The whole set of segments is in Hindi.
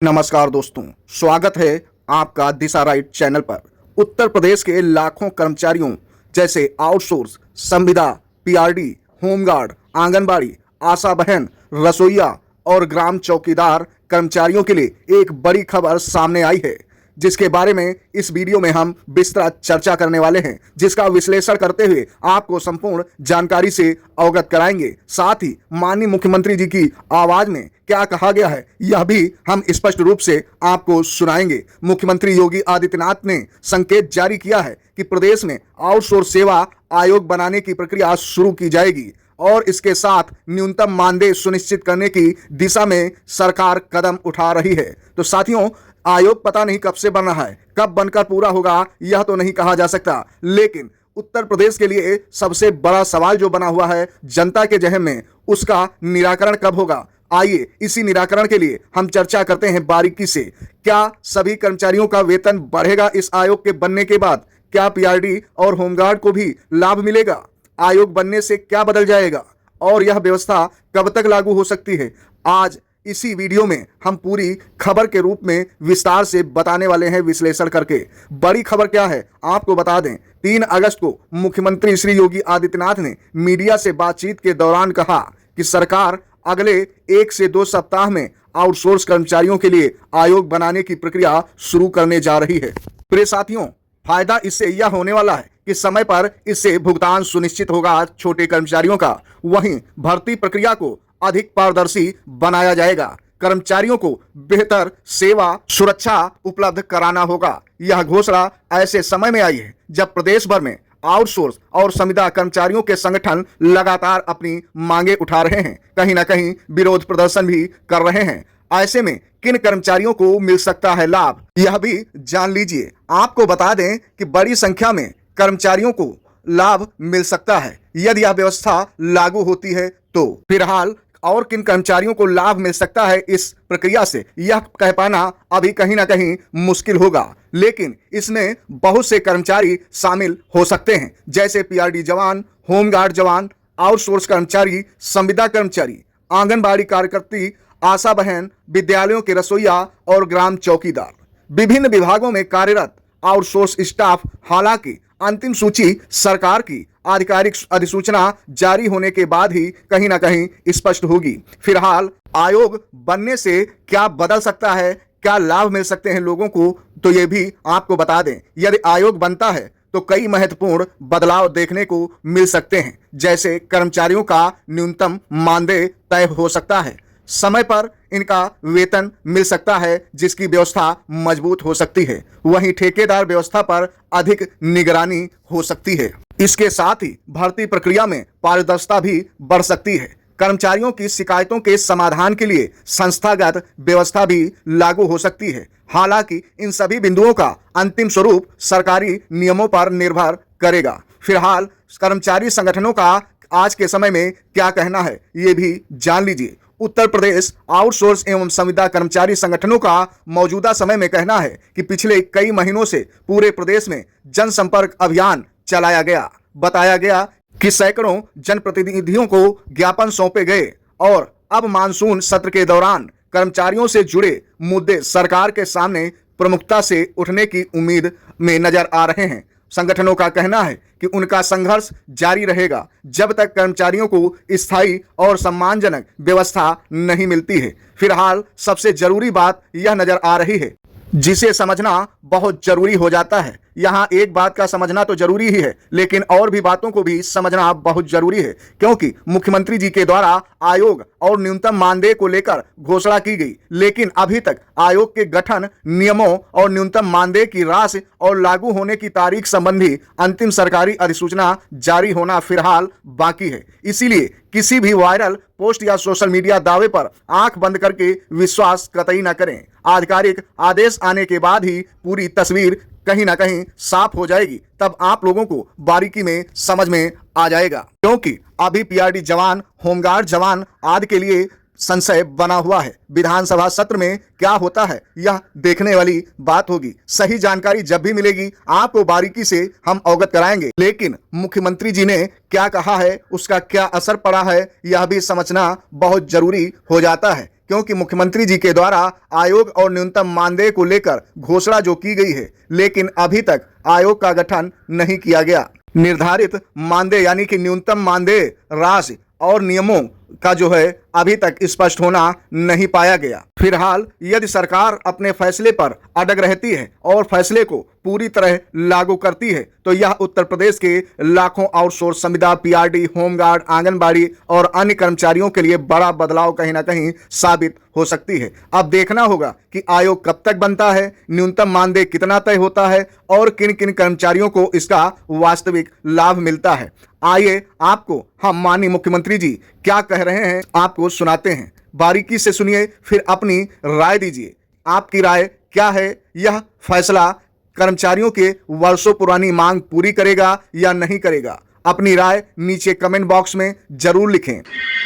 नमस्कार दोस्तों, स्वागत है आपका दिशा राइट चैनल पर। उत्तर प्रदेश के लाखों कर्मचारियों जैसे आउटसोर्स, संविदा, पीआरडी, होमगार्ड, आंगनबाड़ी, आशा बहन, रसोइया और ग्राम चौकीदार कर्मचारियों के लिए एक बड़ी खबर सामने आई है, जिसके बारे में इस वीडियो में हम विस्तृत चर्चा करने वाले हैं, जिसका विश्लेषण करते हुए आपको संपूर्ण जानकारी से अवगत कराएंगे। साथ ही माननीय मुख्यमंत्री जी की आवाज में क्या कहा गया है, यह भी हम स्पष्ट रूप से आपको सुनाएंगे। मुख्यमंत्री योगी आदित्यनाथ ने संकेत जारी किया है कि प्रदेश में आउटसोर्स सेवा आयोग बनाने की प्रक्रिया शुरू की जाएगी और इसके साथ न्यूनतम मानदेय सुनिश्चित करने की दिशा में सरकार कदम उठा रही है। तो साथियों, आयोग पता नहीं कब से बन रहा है, कब बनकर पूरा होगा यह तो नहीं कहा जा सकता, लेकिन उत्तर प्रदेश के लिए सबसे बड़ा सवाल जो बना हुआ है जनता के जहन में, उसका निराकरण कब होगा। आइए इसी निराकरण के लिए हम चर्चा करते हैं बारीकी से। क्या सभी कर्मचारियों का वेतन बढ़ेगा इस आयोग के बनने के बाद? क्या पीआरडी और होमगार्ड को भी लाभ मिलेगा? आयोग बनने से क्या बदल जाएगा और यह व्यवस्था कब तक लागू हो सकती है? आज इसी वीडियो में हम पूरी खबर के रूप में विस्तार से बताने वाले हैं, विश्लेषण करके। बड़ी खबर क्या है आपको बता दें। 3 अगस्त को मुख्यमंत्री श्री योगी आदित्यनाथ ने मीडिया से बातचीत के दौरान कहा कि सरकार अगले 1 से 2 सप्ताह में आउटसोर्स कर्मचारियों के लिए आयोग बनाने की प्रक्रिया शुरू करने जा रही है। प्रिय साथियों, फायदा इससे यह होने वाला है कि समय पर इससे भुगतान सुनिश्चित होगा छोटे कर्मचारियों का। वहीं भर्ती प्रक्रिया को अधिक पारदर्शी बनाया जाएगा। कर्मचारियों को बेहतर सेवा सुरक्षा उपलब्ध कराना होगा। यह घोषणा ऐसे समय में आई है जब प्रदेश भर में आउटसोर्स और संविदा कर्मचारियों के संगठन लगातार अपनी मांगे उठा रहे हैं, कहीं ना कहीं विरोध प्रदर्शन भी कर रहे हैं। ऐसे में किन कर्मचारियों को मिल सकता है लाभ, यह भी जान लीजिए। आपको बता दें कि बड़ी संख्या में कर्मचारियों को लाभ मिल सकता है यदि यह व्यवस्था लागू होती है तो। फिलहाल और किन कर्मचारियों को लाभ मिल सकता है इस प्रक्रिया से, यह कह पाना अभी कहीं ना कहीं मुश्किल होगा, लेकिन इसमें बहुत से कर्मचारी शामिल हो सकते हैं, जैसे पीआरडी जवान, होमगार्ड जवान, आउटसोर्स कर्मचारी, संविदा कर्मचारी, आंगनबाड़ी कार्यकर्ती, आशा बहन, विद्यालयों के रसोइया और ग्राम चौकीदार। विभिन्न विभागों में कार्यरत आउटसोर्स स्टाफ। हालांकि अंतिम सूची सरकार की आधिकारिक अधिसूचना जारी होने के बाद ही कहीं ना कहीं स्पष्ट होगी। फिलहाल आयोग बनने से क्या बदल सकता है, क्या लाभ मिल सकते हैं लोगों को, तो ये भी आपको बता दें। यदि आयोग बनता है तो कई महत्वपूर्ण बदलाव देखने को मिल सकते हैं, जैसे कर्मचारियों का न्यूनतम मानदेय तय हो सकता है, समय पर इनका वेतन मिल सकता है जिसकी व्यवस्था मजबूत हो सकती है। वहीं ठेकेदार व्यवस्था पर अधिक निगरानी हो सकती है। इसके साथ ही भर्ती प्रक्रिया में पारदर्शिता भी बढ़ सकती है। कर्मचारियों की शिकायतों के समाधान के लिए संस्थागत व्यवस्था भी लागू हो सकती है। हालांकि इन सभी बिंदुओं का अंतिम स्वरूप सरकारी नियमों पर निर्भर करेगा। फिलहाल कर्मचारी संगठनों का आज के समय में क्या कहना है, ये भी जान लीजिए। उत्तर प्रदेश आउटसोर्स एवं संविदा कर्मचारी संगठनों का मौजूदा समय में कहना है कि पिछले कई महीनों से पूरे प्रदेश में जनसंपर्क अभियान चलाया गया। बताया गया कि सैकड़ों जनप्रतिनिधियों को ज्ञापन सौंपे गए और अब मानसून सत्र के दौरान कर्मचारियों से जुड़े मुद्दे सरकार के सामने प्रमुखता से उठने की उम्मीद में नजर आ रहे हैं। संगठनों का कहना है कि उनका संघर्ष जारी रहेगा जब तक कर्मचारियों को स्थायी और सम्मानजनक व्यवस्था नहीं मिलती है। फिलहाल सबसे जरूरी बात यह नजर आ रही है, जिसे समझना बहुत जरूरी हो जाता है। यहाँ एक बात का समझना तो जरूरी ही है, लेकिन और भी बातों को भी समझना बहुत जरूरी है, क्योंकि मुख्यमंत्री जी के द्वारा आयोग और न्यूनतम मानदेय को लेकर घोषणा की गई, लेकिन अभी तक आयोग के गठन, नियमों और न्यूनतम मानदेय की राशि और लागू होने की तारीख संबंधी अंतिम सरकारी अधिसूचना जारी होना फिलहाल बाकी है। इसीलिए किसी भी वायरल पोस्ट या सोशल मीडिया दावे पर आंख बंद करके विश्वास कतई न करें। आधिकारिक आदेश आने के बाद ही पूरी तस्वीर कहीं ना कहीं साफ हो जाएगी, तब आप लोगों को बारीकी में समझ में आ जाएगा। क्योंकि अभी पीआरडी जवान, होमगार्ड जवान आदि के लिए संशय बना हुआ है। विधानसभा सत्र में क्या होता है यह देखने वाली बात होगी। सही जानकारी जब भी मिलेगी आपको बारीकी से हम अवगत कराएंगे, लेकिन मुख्यमंत्री जी ने क्या कहा है, उसका क्या असर पड़ा है, यह भी समझना बहुत जरूरी हो जाता है, क्योंकि मुख्यमंत्री जी के द्वारा आयोग और न्यूनतम मानदेय को लेकर घोषणा जो की गई है, लेकिन अभी तक आयोग का गठन नहीं किया गया। निर्धारित मानदेय यानी कि न्यूनतम मानदेय राशि और नियमों का जो है अभी तक स्पष्ट होना नहीं पाया गया। फिलहाल यदि सरकार अपने फैसले पर अडग रहती है और फैसले को पूरी तरह लागू करती है तो यह उत्तर प्रदेश के लाखों आउटसोर्स संविदा, पीआरडी, होमगार्ड, आंगनबाड़ी और अन्य कर्मचारियों के लिए बड़ा बदलाव कहीं ना कहीं साबित हो सकती है। अब देखना होगा कि आयोग कब तक बनता है, न्यूनतम मानदेय कितना तय होता है और किन किन कर्मचारियों को इसका वास्तविक लाभ मिलता है। आइए आपको हम माननीय मुख्यमंत्री जी क्या कह रहे हैं आपको सुनाते हैं। बारीकी से सुनिए, फिर अपनी राय दीजिए। आपकी राय क्या है? यह फैसला कर्मचारियों के वर्षों पुरानी मांग पूरी करेगा या नहीं करेगा? अपनी राय नीचे कमेंट बॉक्स में जरूर लिखें।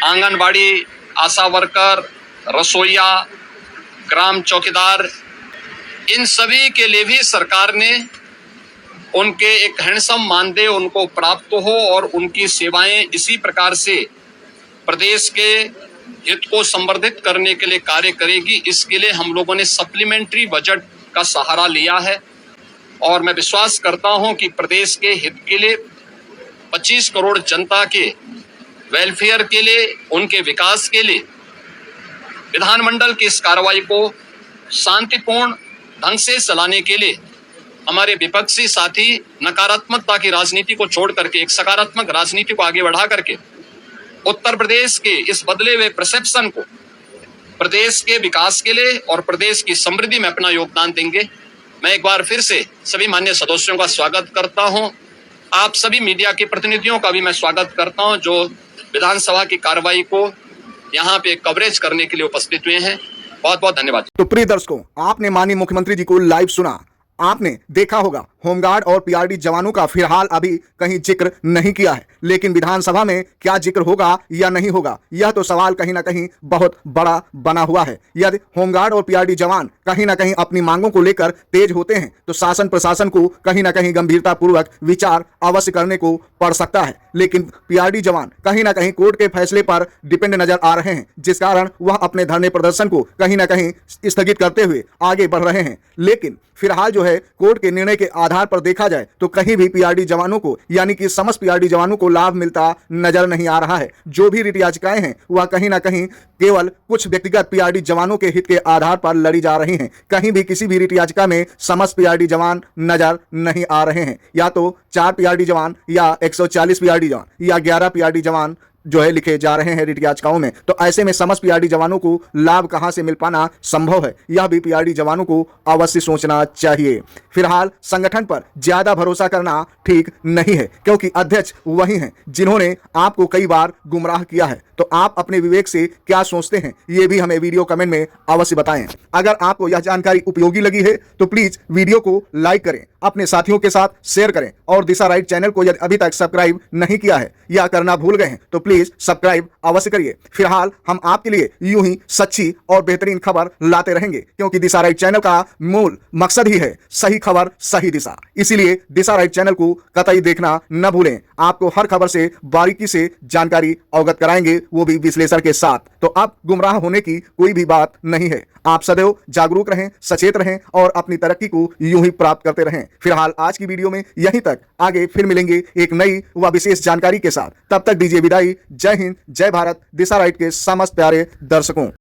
आंगनबाड़ी, आशा वर्कर, रसोइया, ग्राम चौकीदार, इन सभी के लिए भी सरकार ने उनके एक हैंडसम मानदेय उनको प्राप्त हो और उनकी सेवाएं इसी प्रकार से प्रदेश के हित को संवर्धित करने के लिए कार्य करेगी। इसके लिए हम लोगों ने सप्लीमेंट्री बजट का सहारा लिया है और मैं विश्वास करता हूं कि प्रदेश के हित के लिए 25 करोड़ जनता के वेलफेयर के लिए, उनके विकास के लिए विधानमंडल की इस कार्रवाई को शांतिपूर्ण ढंग से चलाने के लिए हमारे विपक्षी साथी नकारात्मकता की राजनीति को छोड़ करके एक सकारात्मक राजनीति को आगे बढ़ा करके उत्तर प्रदेश के इस बदले हुए परसेप्शन को प्रदेश के विकास के लिए और प्रदेश की समृद्धि में अपना योगदान देंगे। मैं एक बार फिर से सभी माननीय सदस्यों का स्वागत करता हूं। आप सभी मीडिया के प्रतिनिधियों का भी मैं स्वागत करता हूं जो विधानसभा की कार्रवाई को यहाँ पे कवरेज करने के लिए उपस्थित हुए हैं। बहुत बहुत धन्यवाद। तो प्रिय दर्शकों, आपने माननीय मुख्यमंत्री जी को लाइव सुना। आपने देखा होगा होमगार्ड और पीआरडी जवानों का फिलहाल अभी कहीं जिक्र नहीं किया है, लेकिन विधानसभा में क्या जिक्र होगा या नहीं होगा, यह तो सवाल कहीं ना कहीं बहुत बड़ा बना हुआ है। यदि होमगार्ड और पीआरडी जवान कहीं ना कहीं अपनी मांगों को लेकर तेज होते हैं तो शासन प्रशासन को कहीं ना कहीं गंभीरता पूर्वक विचार अवश्य करने को पड़ सकता है। लेकिन पीआरडी जवान कहीं ना कहीं कोर्ट के फैसले पर डिपेंड नजर आ रहे हैं, जिस कारण वह अपने धरने प्रदर्शन को कहीं ना कहीं स्थगित करते हुए आगे बढ़ रहे हैं। लेकिन फिलहाल जो है कोर्ट के निर्णय के आधार पर देखा जाए तो कहीं भी पीआरडी जवानों को यानी कि समस्त पीआरडी जवानों को लाभ मिलता नजर नहीं आ रहा है। जो भी रिट याचिकाएं हैं वह कहीं ना कहीं केवल कुछ व्यक्तिगत पीआरडी जवानों के हित के आधार पर लड़ी जा रही हैं। कहीं भी किसी भी रिट याचिका में समस्त पीआरडी जवान नजर नहीं आ रहे हैं। या तो 4 पीआरडी जवान या 140 पीआरडी जवान या 11 पीआरडी जवान जो है लिखे जा रहे हैं रिट याचिकाओं में। तो ऐसे में समस्त पीआरडी जवानों को लाभ कहां से मिल पाना संभव है, यह भी पीआरडी जवानों को अवश्य सोचना चाहिए। फिलहाल संगठन पर ज्यादा भरोसा करना ठीक नहीं है, क्योंकि अध्यक्ष वही हैं जिन्होंने आपको कई बार गुमराह किया है। तो आप अपने विवेक से क्या सोचते हैं ये भी हमें वीडियो कमेंट में अवश्य बताएं। अगर आपको यह जानकारी उपयोगी लगी है तो प्लीज वीडियो को लाइक करें, अपने साथियों के साथ शेयर करें और दिशा राइट चैनल को यदि अभी तक सब्सक्राइब नहीं किया है या करना भूल गए हैं तो प्लीज सब्सक्राइब अवश्य करिए। फिलहाल हम आपके लिए यूं ही सच्ची और बेहतरीन खबर लाते रहेंगे, क्योंकि दिशा राइट चैनल का मूल मकसद ही है सही खबर सही दिशा। इसीलिए दिशा राइट चैनल को कतई देखना न भूलें। आपको हर खबर से बारीकी से जानकारी अवगत कराएंगे, वो भी विश्लेषण के साथ। तो अब गुमराह होने की कोई भी बात नहीं है। आप सदैव जागरूक रहें, सचेत रहें और अपनी तरक्की को यूं ही प्राप्त करते रहें। फिलहाल आज की वीडियो में यहीं तक, आगे फिर मिलेंगे एक नई व विशेष जानकारी के साथ। तब तक दीजिए विदाई। जय हिंद, जय भारत, दिशा राइट के समस्त प्यारे दर्शकों।